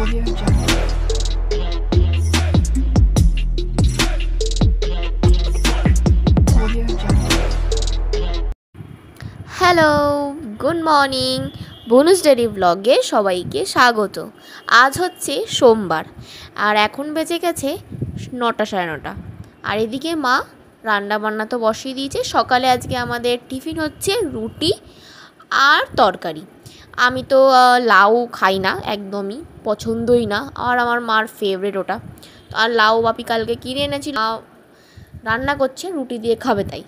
Audio Jungle. Audio Jungle. Hello, good morning. বনুস ডেরি ব্লগে সবাইকে স্বাগত। আজ হচ্ছে সোমবার আর এখন বেজে গেছে 9টা 9:30। আর এদিকে মা রান্না বান্না তো বসিয়ে দিয়েছে। সকালে আজকে আমাদের টিফিন হচ্ছে রুটি আর তরকারি। আমি তো লাউ খাই না, একদমই পছন্দই না, আর আমার মার ফেভারিট ওটা। আর লাউ বাপি কালকে কিনে এনেছিল, রান্না করছে, রুটি দিয়ে খাবে, তাই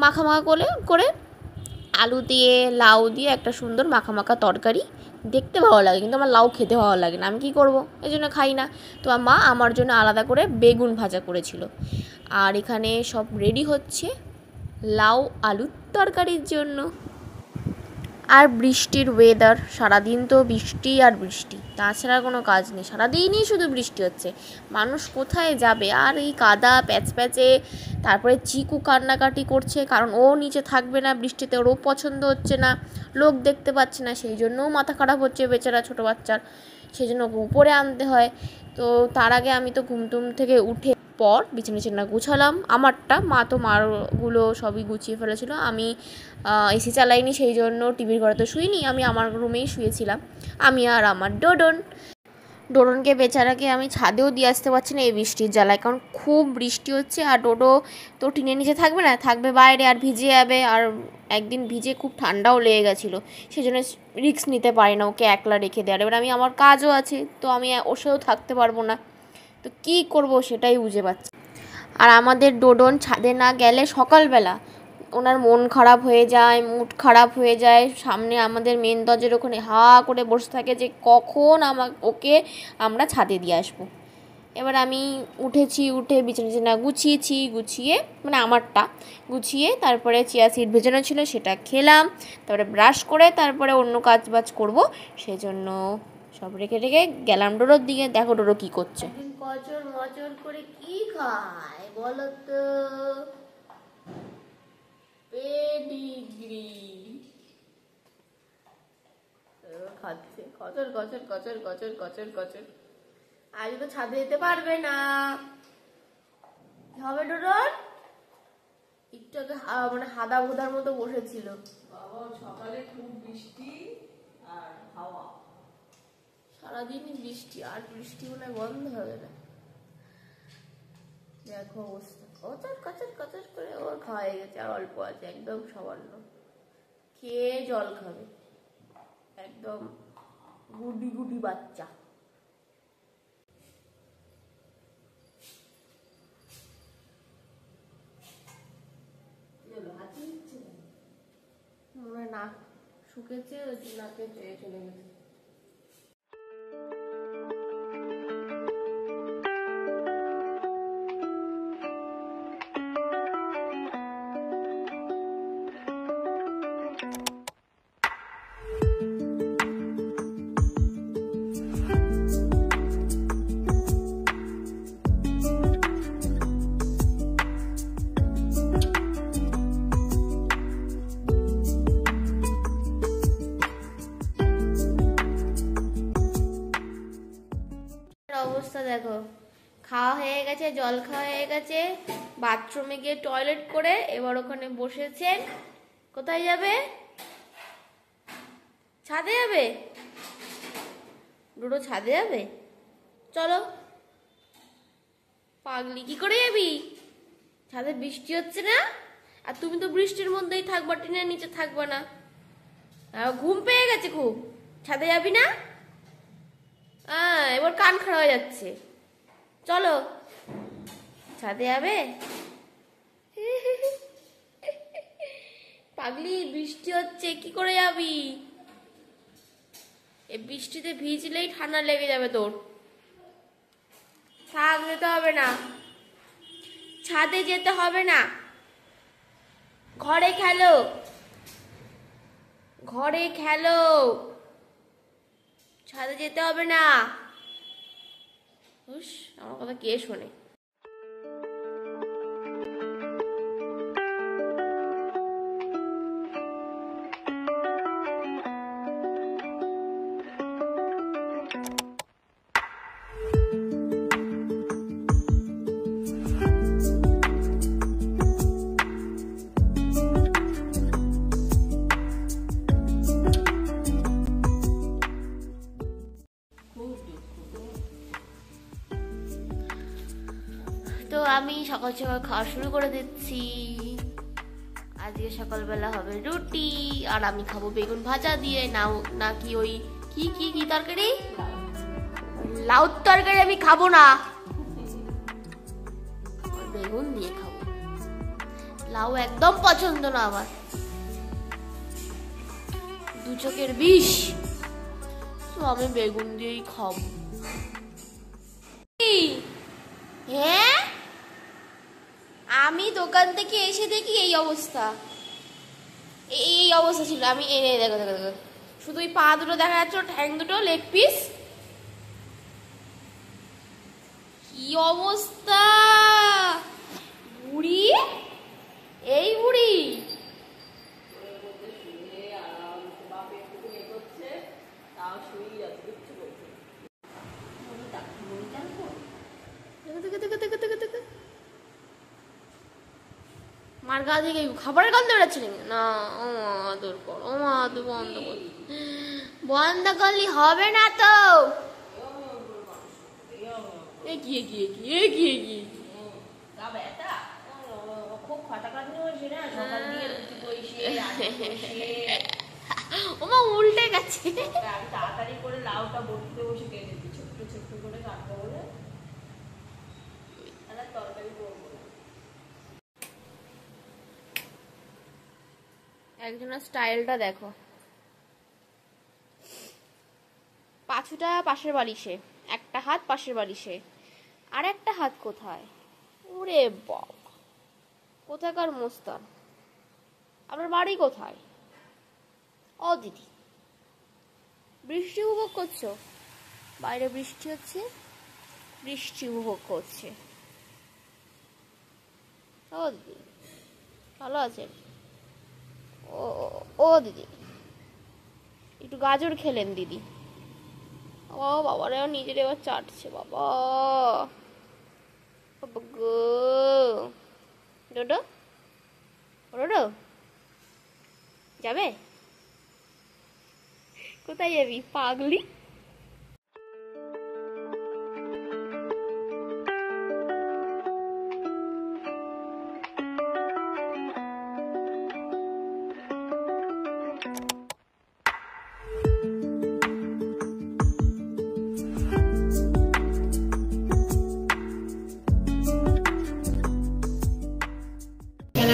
মাখা মাখা করে আলু দিয়ে লাউ দিয়ে একটা সুন্দর মাখা মাখা তরকারি দেখতে ভালো লাগে, কিন্তু আমার লাউ খেতে ভালো লাগে না। আমি কী করবো, এই জন্য খাই না। তো মা আমার জন্য আলাদা করে বেগুন ভাজা করেছিল। আর এখানে সব রেডি হচ্ছে লাউ আলুর তরকারির জন্য। আর বৃষ্টির ওয়েদার, সারাদিন তো বৃষ্টি আর বৃষ্টি, তাছাড়া কোনো কাজ নেই, সারাদিনই শুধু বৃষ্টি হচ্ছে। মানুষ কোথায় যাবে আর এই কাদা প্যাচে। তারপরে চিকু কান্নাকাটি করছে, কারণ ও নিচে থাকবে না বৃষ্টিতে, ওরও পছন্দ হচ্ছে না, লোক দেখতে পাচ্ছে না, সেই জন্যও মাথা খারাপ হচ্ছে বেচারা ছোটো বাচ্চার, সেই জন্য ওকে উপরে আনতে হয়। তো তার আগে আমি তো ঘুমটুম থেকে উঠে পর বিছানা গুছালাম আমারটা, মা তো মারগুলো সবই গুছিয়ে ফেলেছিল। আমি এসি চালাইনি, সেই জন্য টিভির ঘরে তো শুইনি, আমি আমার রুমেই শুয়েছিলাম, আমি আর আমার ডোডনকে বেচারাকে আমি ছাদেও দিয়ে আসতে পারছি না এই বৃষ্টির জ্বালায়, কারণ খুব বৃষ্টি হচ্ছে। আর ডোডো তো টিনের নিচে থাকবে না, থাকবে বাইরে, আর ভিজে যাবে। আর একদিন ভিজে খুব ঠান্ডাও লেগে গেছিলো, সেই জন্য রিস্ক নিতে পারি না ওকে একলা রেখে দেওয়ার। এবার আমি আমার কাজও আছে, তো আমি ওর সাথেও থাকতে পারবো না, তো কী করব সেটাই বুঝে পাচ্ছি। আর আমাদের ডোডন ছাদে না গেলে সকালবেলা ওনার মন খারাপ হয়ে যায়, মুড খারাপ হয়ে যায়, সামনে আমাদের মেন দরজার ওখানে হা করে বসে থাকে যে কখন ওকে আমরা ছাদে দিয়ে আসবো। এবার আমি উঠে বিছানা গুছিয়ে মানে আমারটা গুছিয়ে, তারপরে চিয়া সিড ভেজানো ছিল সেটা খেলাম, তারপরে ব্রাশ করে তারপরে অন্য কাজ বাজ করবো, সেই জন্য সব রেখে গেলাম ডোডোর দিকে। দেখো ডোডো কী করছে, কচর মচর করে কি খায় বলো তো? পেডিগ্রি খাচ্ছে, কচর কচর কচর কচর কচর কচর। আজ তো ছাদে যেতে পারবে না, হবে ডোডন? একটু আগে মানে হাদা ভোদার মতো বসেছিল। বাবা সকালে খুব বৃষ্টি আর হাওয়া, সারাদিনই বৃষ্টি, আর বৃষ্টি মনে বন্ধ হবে না। দেখো অবস্থা, কচর কচর কচর করে ওর খাওয়া হয়ে গেছে, আর অল্প আছে, একদম সামান্য খেয়ে জল খাবে, একদম গুডি গুডি বাচ্চা। মনে হয় নাক শুকেছে, ওই নাকে চলে গেছে। অবস্থা দেখো, খাওয়া হয়ে গেছে, জল খাওয়া হয়ে গেছে, বাথরুমে গিয়ে টয়লেট করে এবার ওখানে বসেছেন। কোথায় যাবে? ছাদে যাবে? ডোডো ছাদে যাবে? চলো। পাগলি, কি করে যাবি? ছাদে বৃষ্টি হচ্ছে না, আর তুমি তো বৃষ্টির মধ্যেই থাকবা, টিনের নিচে থাকবা না। ঘুম পেয়ে গেছে খুব, ছাদে যাবি না? এবার কান খারাপ হয়ে যাচ্ছে, চলো ছাদে যাবে? পাগলি, বৃষ্টি হচ্ছে, কি করে যাবি? এই বৃষ্টিতে ভিজলেই ঠান্ডা লেগে যাবে তোর। থাক, যেতে হবে না, ছাদে যেতে হবে না, ঘরে খেলো, ঘরে খেলো, ছাদে যেতে হবে না। আমার কথা কে শোনে? তো আমি সকাল সকাল খাওয়া শুরু করে দিচ্ছি। আজকে সকালবেলা হবে রুটি, আর আমি খাবো বেগুন ভাজা দিয়ে, নাকি ওই কি কি কি তরকারি, লাউ তরকারি আমি খাবো না, বেগুন দিয়ে খাবো। লাউ একদম পছন্দ না আমার, দু চোখের বিষ, তো আমি বেগুন দিয়েই খাবো। হ্যাঁ, আমি দোকান থেকে এসে দেখি এই অবস্থা, এই অবস্থা ছিল। আমি এনে দেখো দেখো দেখো, শুধু ওই পা দুটো দেখা যাচ্ছে, ঠ্যাং দুটো লেগ পিস। কি অবস্থা বুড়ি, এই বুড়ি মার গা থেকে খাবারের গন্ধ বেরোচ্ছে না। ও মা দূর কর, ও মা তুই বন্ধ কর, বন্ধ করলি হবে না তো। এগিয়ে গিয়ে গিয়ে গিয়ে গিয়ে ওমা উল্টে গেছে। তাড়াতাড়ি করে লাউটা বটিতে বসে কেটেছি, ছোট্ট ছোট্ট করে কাটবো বলে, তরকারি করবো। একজনের স্টাইলটা দেখো, পাছুটা পাশের বালিশে, একটা হাত পাশের বালিশে, আর একটা হাত কোথায়? ওরে বাবা, কোথাকার মোস্তান, আপনার বাড়ি কোথায়? ও দিদি, বৃষ্টি উপভোগ করছো? বাইরে বৃষ্টি হচ্ছে, বৃষ্টি উপভোগ করছে। ও দিদি ভালো আছেন? ও ও দিদি, একটু গাজর খেলেন দিদি। ও বাবারে, নিজের এবার চাটছে বাবা। গো ডোডো, ডোডো যাবে? কোথায় যাবি পাগলি?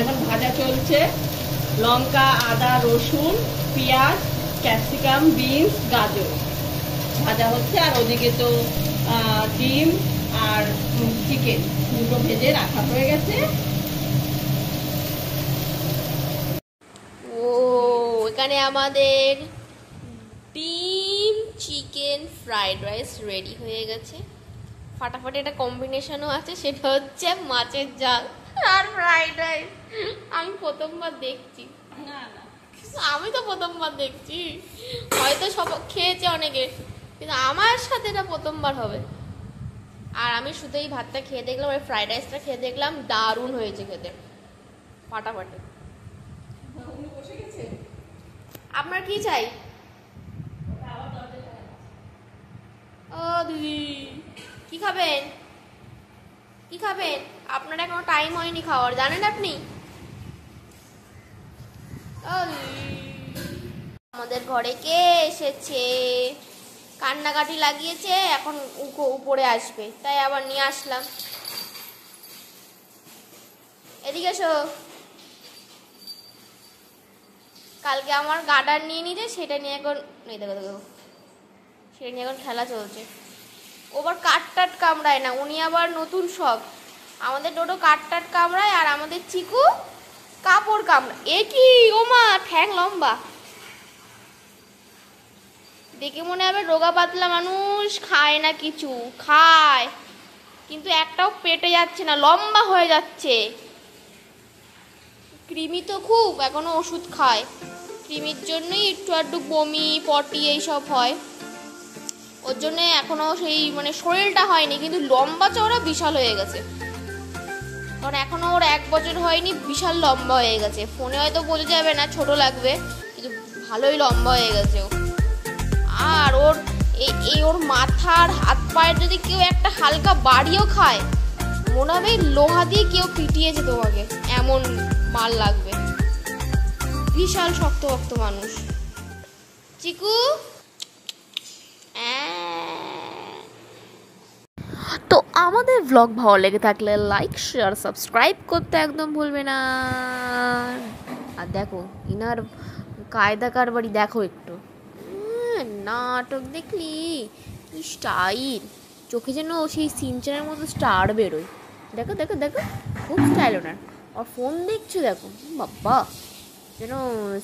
এখন ভাজা চলছে, লঙ্কা, আদা, রসুন, পেঁয়াজ, ক্যাপসিকাম, বিনস, গাজর ভাজা হচ্ছে। আর ওদিকে তো ডিম আর চিকেন দুটো ভেজে রাখা হয়ে গেছে। ও এখানে আমাদের ডিম চিকেন ফ্রাইড রাইস রেডি হয়ে গেছে। ফাটাফাটি একটা কম্বিনেশনও আছে, সেটা হচ্ছে মাছের ঝাল আর ফ্রাইড রাইস। আমি প্রথমবার দেখছি, না না আমি তো প্রথমবার দেখছি, হয়তো সব খেয়েছে অনেকে, কিন্তু আমার সাথে এটা প্রথমবার হবে। আর আমি শুধু এই ভাতটা খেয়ে দেখলাম, ওই ফ্রাইড রাইসটা খেয়ে দেখলাম, দারুণ হয়েছে খেতে, ফাটাফাটি। বসে গেছে। আপনার কি চাই? ও দিদি, কি খাবেন? কি খাবেন? আপনার এখনো টাইম হয়নি খাওয়ার, জানেন আপনি? আমাদের ঘরে কে এসেছে, কান্নাকাটি লাগিয়েছে, এখন উপরে আসবে, তাই আবার নিয়ে আসলাম। এদিকে এসো। কালকে আমার গার্ডার নিয়ে নিতে, সেটা নিয়ে এখন নেই, দেখো দেখো সেটা নিয়ে এখন খেলা চলছে। ও আবার কাঠ কামড়ায় না, উনি আবার নতুন শখ। আমাদের ডোডো কাঠ কামড়ায়, আর আমাদের চিকু কাপড় কামড়ায়। এ কি, ও মা ঠ্যাং লম্বা, দেখে মনে হবে রোগা পাতলা মানুষ, খায় না কিছু, খায় কিন্তু একটাও পেটে যাচ্ছে না, লম্বা হয়ে যাচ্ছে। কৃমি তো খুব, এখনো ওষুধ খায়, কৃমির জন্যই একটু আধটু বমি পটি এইসব হয়, ওর জন্য এখনো সেই মানে শরীরটা হয়নি, কিন্তু লম্বা চওড়া বিশাল হয়ে গেছে। কারণ এখনো ওর 1 বছর হয়নি, বিশাল লম্বা হয়ে গেছে। ফোনে হয়তো বোঝা যাবে না, ছোট লাগবে, কিন্তু ভালোই লম্বা হয়ে গেছে ও। আর ওর ওর মাথার হাত পায়ের যদি কেউ একটা হালকা বাড়িও খায়, ও মনে হবে লোহা দিয়ে কেউ পিটিয়েছে তোমাকে, এমন মাল লাগবে। বিশাল শক্ত ভক্ত মানুষ। চিকু তো আমাদের ব্লগ ভালো লেগে থাকলে লাইক শেয়ার সাবস্ক্রাইব করতে একদম ভুলবে না। আর দেখো ইনার কায়দা কারবারি দেখো একটু, নাটক দেখলি কি স্টাইল, চোখে যেন সেই সিনচানের মতো স্টার বেরোয়। দেখো দেখো দেখো খুব স্টাইল ওনার। আর ফোন দেখছো দেখো, বাবা যেন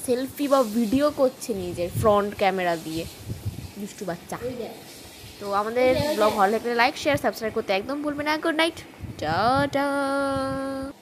সেলফি বা ভিডিও করছে নিজের ফ্রন্ট ক্যামেরা দিয়ে, দুষ্টু বাচ্চা। তো আমাদের ব্লগ ভালো লাগলে লাইক শেয়ার সাবস্ক্রাইব করতে একদম ভুলবে না। Good night, tata.